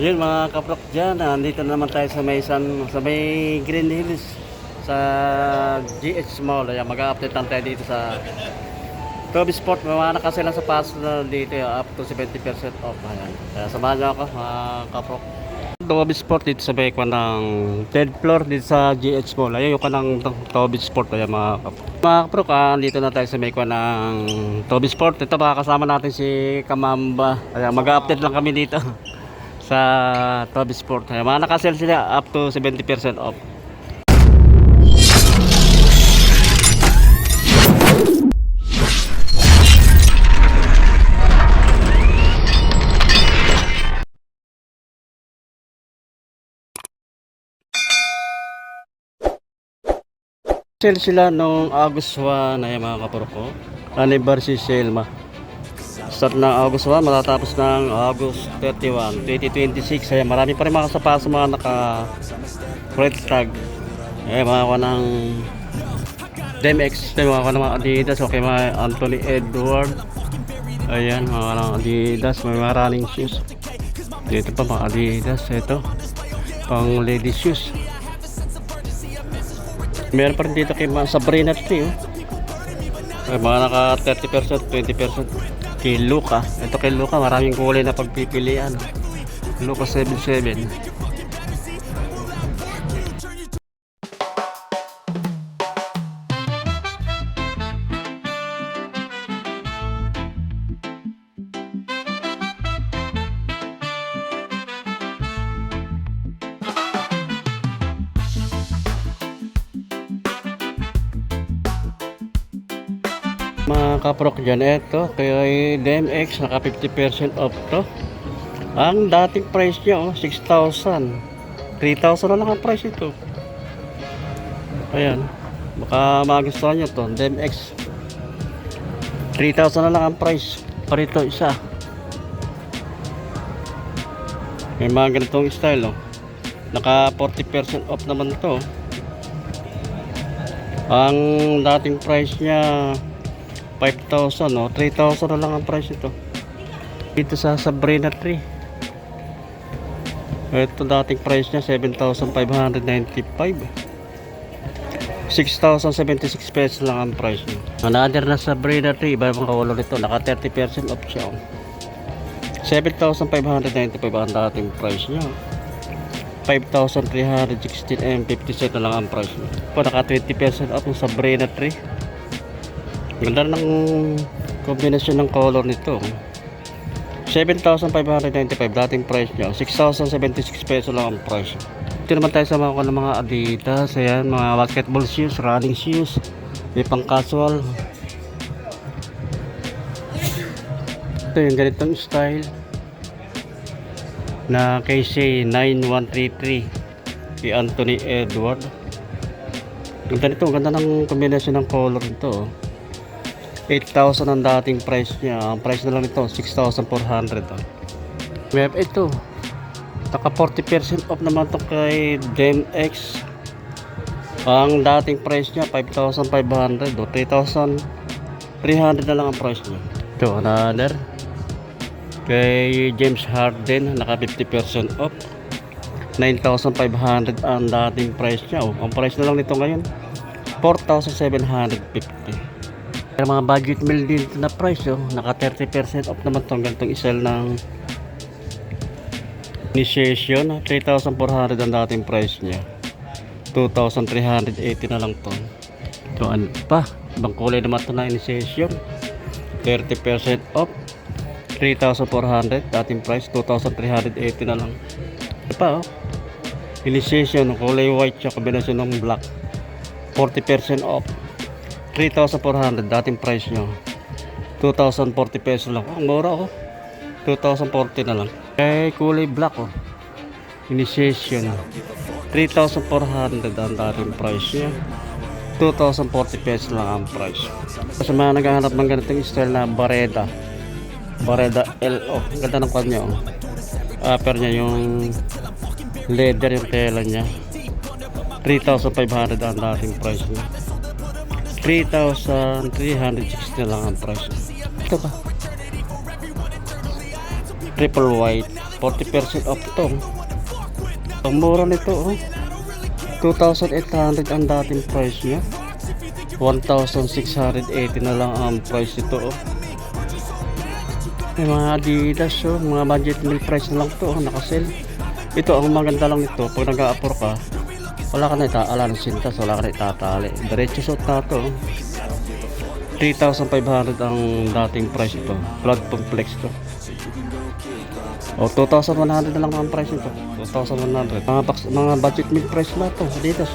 Yun mga kaprok dyan, nandito na naman tayo sa may Green Hills sa GH Mall. Ayan, mag-update lang tayo dito sa Toby Sport. May mga nakasila sa pass na dito up to 70% off. Ayan. Kaya samahan nyo ako mga kaprok. Toby Sport dito sa may ng 3rd floor dito sa GH Mall. Ayan yung kanang Toby Sport. Ayan mga kaprok. Mga kaprok, dito na tayo sa may ng Toby Sport. Ito makakasama natin si Kamamba. Ayan, mag-update lang kami dito sa Toby Sport. Mga nakasell sila up to 70% off. Sell sila noong August 1 ay mga kaproko. Anniversary sale start ng August 1 matatapos ng August 31, 2026. Ay marami pa rin mga sapatos mga naka red tag. Mga ko ng DMX, mga ko ng mga Adidas, okay, mga Anthony Edward. Ayan, mga ng Adidas, may mga running shoes. Dito pa mga Adidas, ito pang lady shoes. Meron pa rin dito kay mga Sabrina Tree, mga naka 30%, 20%. Kay Luka, ito kay Luka, maraming kulay na pagpipilian. Luka 77. Mga kaprok dyan, ito kay DMX naka 50% off to. Ang dating price nyo 6,000, 3,000 na lang ang price ito. Ayan, baka magustuhan nyo to. DMX 3,000 na lang ang price parito isa. May mga ganitong style, naka 40% off naman to. Ang dating price nya 5,000, 3,000 na lang ang price ito. Dito sa Sabrina Tree, ito dating price nya 7,595, 6,076 pesos lang ang price nya. Another na Sabrina Tree, iba yung color nito, naka 30% off siya. 7,595 ang dating price nya. 5,316 and 50 cents na lang ang price nya. Naka 20% off yung Sabrina Tree. Ganda ng kombinasyon ng color nito. 7,595 dating price niya. 6,076 pesos lang ang price. Ito naman tayo sa mga Adidas. Ayan, mga basketball shoes, running shoes, may pang casual. Ito yung ganitong style na KC 9133 kay Anthony Edward. Ganda nito, ganda ng kombinasyon ng color nito. 8,000 ang dating price niya. Ang price na lang ito 6,400. We have ito, naka 40% off naman ito kay DMX. Ang dating price niya 5,500 o 3,300 na lang ang price niya. Ito another kay James Harden, naka 50% off, 9,500 ang dating price niya. Ang price na lang nito ngayon 4,750. Mga budget meal din na price, naka 30% off naman itong ganitong isel ng initiation. 3,400 ang dating price nya, 2,380 na lang to. Ito ano pa, ibang kulay naman ito na initiation, 30% off, 3,400 dating price, 2,380 na lang. Ito pa initiation, kulay white siya, kombinasyon ng black, 40% off, 3,400 dating price nyo, 2,040 pesos lang. Ang mura 2,040 na lang. Kay kulay black initiation 3,400 ang dating price nya, 2,040 pesos lang ang price. Sa mga naghahanap ng ganitong style na Barreda LO, ganda ng kanya upper nya, yung leather yung tela nya, 3,500 ang dating price nya, 3,360 na lang ang price. Ito pa, triple white, 40% off to. Ang mura nito, oh. 2,800 ang dating price niya. 1,680 na lang ang price nito, oh. May mga Adidas, oh. Mga budget meal price na lang to, oh. Nakasale. Ito, ang maganda lang nito, pag nag-a-appro ka, wala ka na itaala ng sintas, wala ka na itatali. Diretso suot na to, oh. 3,500 ang dating price ito. Cloud Complex to. O 2,100 na lang ang price nito. 2,100. Mga budget meal price na to. Adidas.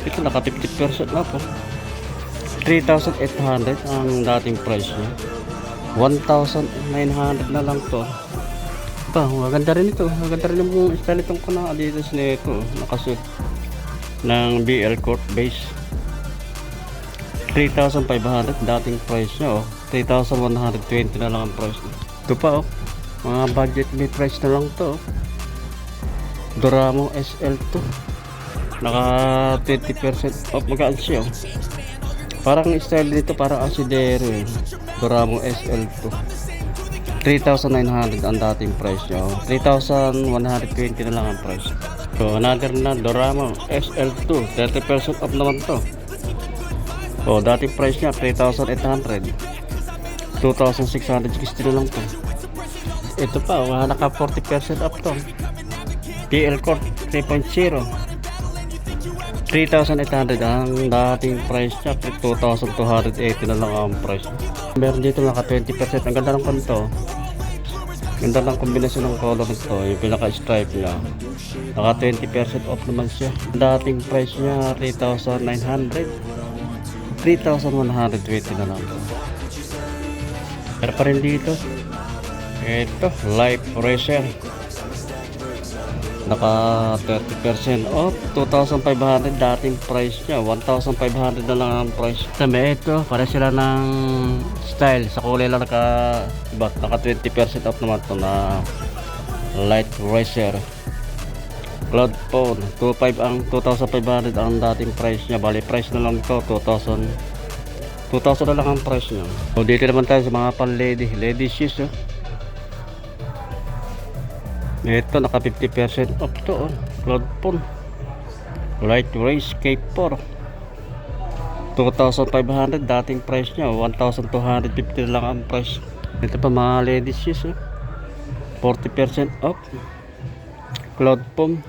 Ito naka 50% na po. 3,800 ang dating price niya. 1,900 na lang to. Ito, maganda rin ito. Maganda rin yung style itong ko na Adidas na ito. Nakasuot ng BL Court base. 3,500 dating price niya, oh. 3,120 na lang ang price niya. Ito pa, oh. Mga budget may price na lang to, oh. Doramo SL2. Naka 20% off. Magaan siya, oh. Parang style dito, parang asidero, eh. Doramo SL2. 3,900 ang dating price niya, oh. 3,120 na lang ang price. So, another na Doramo SL2. 30% off naman to. Oh, dating price niya 3,800. 2,660 na lang to. Ito pa, naka 40% off to. PL Court 3.0. 3,800 ang dating price niya. 2,280 na lang ang price. Meron dito naka 20%. Ang ganda ng kanto. Ganda ng kombinasyon ng color nito. Yung pinaka stripe niya. Naka 20% off naman siya. Dating price niya 3,900. 3,120 na lang. Pero pa rin dito, ito Life Racer, naka 30% off. 2,500 dating price niya. 1,500 na lang ang price. Sabi ito, para sila ng style. Sa kulay lang naka 20% off naman ito na Light Racer. Cloud Phone 2,500 ang 2,500 ang dating price niya. Bali price na lang ito 2,000 na lang ang price niya. So dito naman tayo sa mga pan lady shoes, oh. Ito naka 50% off to, oh. Cloud Phone Light Race K4 2,500 dating price niya. 1,250 na lang ang price. Ito pa mga lady shoes, oh. 40% off. Cloud Phone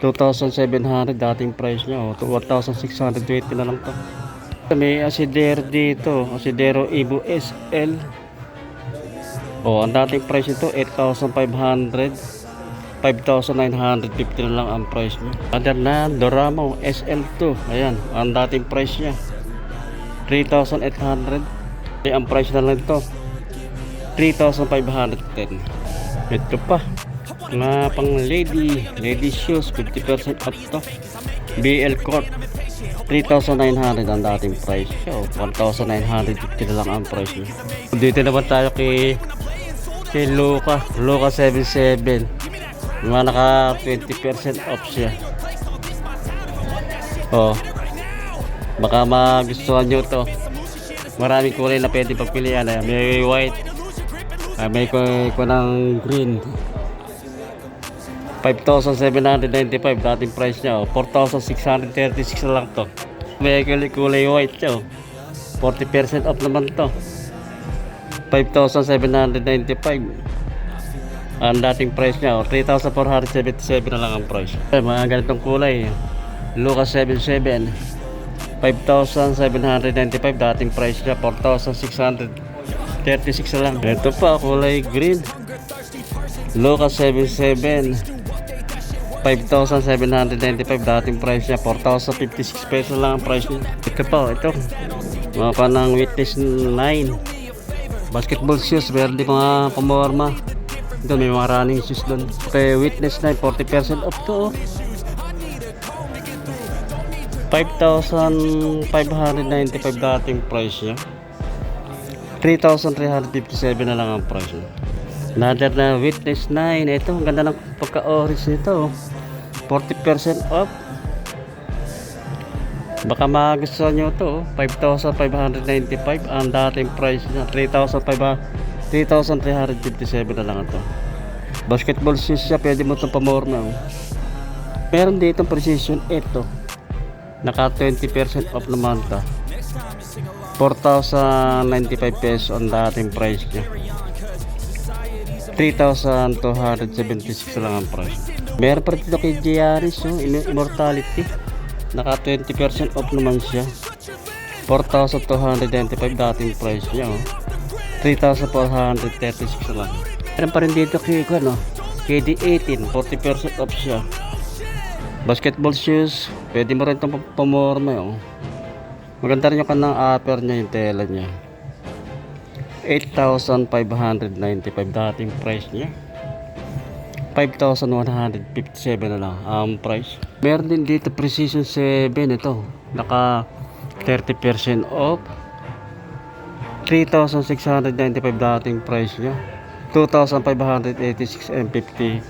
2,700 dating price niya, oh. 1,620 na lang to. May Asidero dito, Asidero Evo SL. Oh, ang dating price nito 8,500. 5,950 na lang ang price niya. Other na Doramo SL2. Ayan, ang dating price niya 3,800. Ang price na lang ito 3,510. Ito pa mga pang lady shoes 50% off to. BL Court 3,900 ang dating price. So 1,950 na lang ang price niya. Dito naman tayo kay Luka 77. Mga naka 20% off siya. Oh, baka magustuhan nyo to. Maraming kulay na pwede pagpilian. May white, may ko ng green. 5,795 dating price niya, oh. 4,636 na lang to. May kulay white siya, oh. 40% off naman to. 5,795 ang dating price niya, oh. 3,477 na lang ang price. Mga ganitong kulay, Lucas 77 5,795 dating price niya. 4,636 na lang. Ito pa kulay green, Lucas 77 5,795 dating price niya. 4,056 pesos lang ang price niya. Ito pa, ito mga panang Witness 9 basketball shoes. Meron din mga pamorma. Ito may mga running shoes doon. Okay, Witness 9 40% off to, oh. 5,595 dating price niya. 3,357 na lang ang price niya. Another na Witness 9. Ito, ang ganda ng pagka-orange nito, oh. 40% off. Baka magustuhan nyo ito, oh. 5,595 ang dating price niya. 3,357 na lang ito. Basketball shoes siya, pwede mo itong pamorma. Oh. Meron dito precision 8 naka 20% off naman to. 4,095 pesos ang dating price niya. 3,276 lang ang price. Meron pa dito kay Giaris, Immortality. Naka 20% off naman siya. 4,295 dating price niya. 3,436 lang. Meron pa rin dito kay KD18, 40% off siya. Basketball shoes, pwede mo rin itong pamorma. Maganda rin yung kanang upper niya, yung tela niya. 8,595 dating price niya. 5,157 na lang ang price. Meron din dito Precision 7 ito. Naka 30% off. 3,695 dating price niya. 2,586 and 50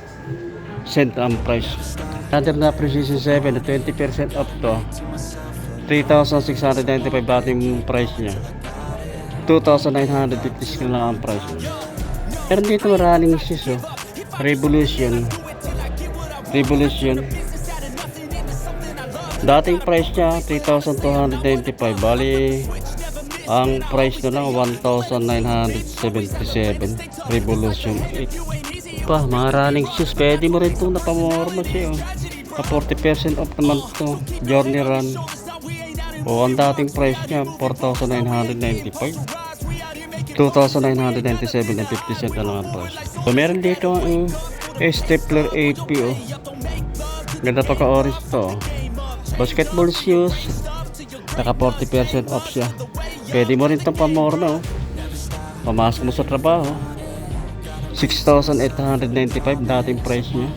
cent ang price. Another na Precision 7 na 20% off to. 3,695 dating price niya. 2,956 na lang ang price niya. Pero dito maraming shoes Revolution. Dating price niya 3,295. Bali ang price na lang 1,977. Revolution 8. Pa, mga running shoes, pwede mo rin itong napamorma siya. 40% off naman ito. Journey Run. Ang dating price niya 4,995. 2,997 and 50 cent na lang ang price. So meron dito ang Stapler AP. Ganda pa ka-orange to. Basketball shoes, naka 40% off siya. Pwede mo rin itong pamorma. Pamasok mo sa trabaho. 6,895 dating price niya.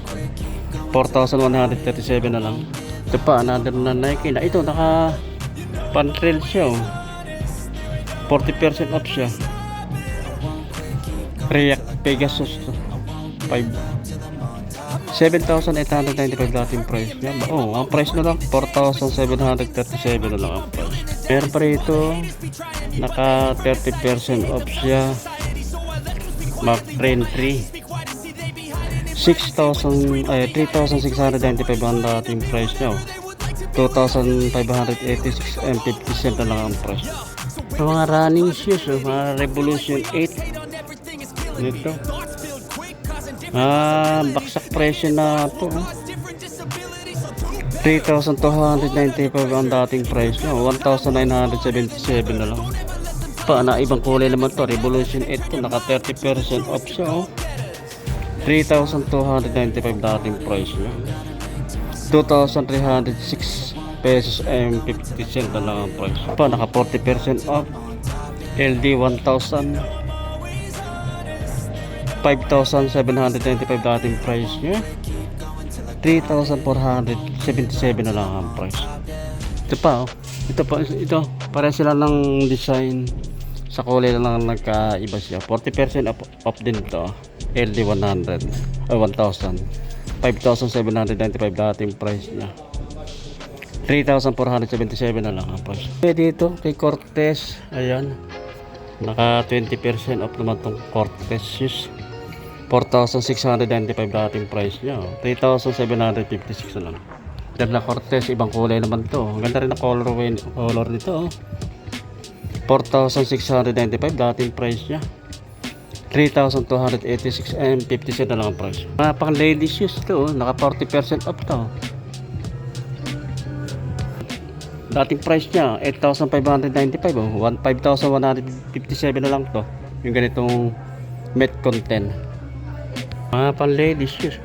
4,137 na lang. Ito pa, another na Nike na. Ito, naka pan-trail siya. 40% off siya. React Pegasus 7,895 dating price niya. Ang price na lang 4,737 na lang ang price. Meron pa rito naka 30% off siya. Mac Train 3 3,695 ang dating price niya. 2,586 and 50 cent na lang ang price. Ito mga running shoes, mga Revolution 8 nito. Baksak presyo na ito. 3,295 ang dating price niya. 1,977 na lang. Na ibang kulay naman to. Revolution 8 to, naka 30% off siya. 3,295 dating price niya. 2,306 pesos and 50 cent na lang ang price. Naka 40% off. LD 1,000. 5,795 dating price niya. 3,477 na lang ang price. Ito pare sila ng design, sa kulay na lang nagkaiba siya. 40% off din to. LD 100 1,000. 5,795 dating price niya. 3,477 na lang ang price. Dito kay Cortez, ayan, naka 20% off naman tong Cortez shoes. 4,695 dating price niya. 3,756 na lang. Ganda Cortez, ibang kulay naman to. Ganda rin ang color nito. 4,695 dating price niya. 3,286 and 50 cent na lang ang price. Mga pang lady shoes to, naka 40% off to. Dating price niya 8,595, 5,157 na lang to. Yung ganitong met content. Mga pang lady shoes,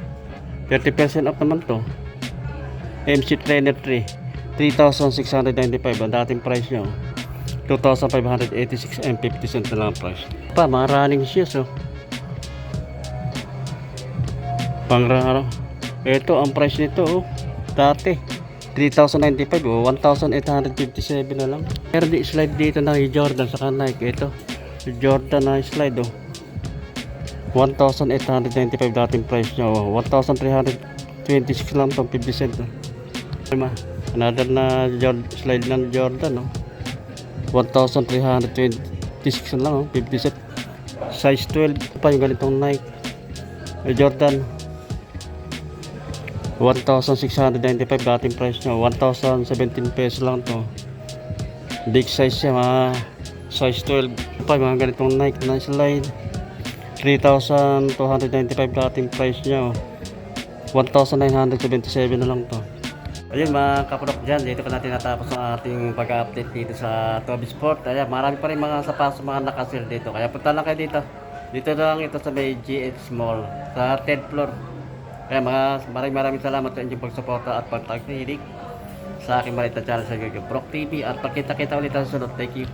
30% off naman to. MC Trainer 3, 3,695 ang dating price niya. 2,586 and 50 cent na lang ang price. Mga running shoes ito ang price nito dati 3,095 1,857 na lang. Pero di slide dito na Jordan saka Nike. Ito Jordan na slide 1,895 dating price niya. 1,326 lang itong 50 cent. Another na slide ng Jordan 1,326 lang 50 cent. Size 12 pa yung ganitong Nike. Jordan 1,695 dating price niya. 1,017 pesos lang to. Big size siya, mga size 12 pa, mga ganitong Nike na slide. 3,295 dating price niya. 1,977 na lang to. Ayun mga kapulok dyan, dito ko natin natapos ang ating pag-update dito sa Toby Sport. Ayan, marami pa rin mga sapatos, mga nakasale dito. Kaya punta lang kayo dito. Dito lang ito sa may GH Mall, sa 10th floor. Kaya maraming salamat sa inyong pagsuporta at pagtakinig sa aking maliit na channel sa YouTube, Brock TV. At pagkita-kita ulit sa sunod. Thank you.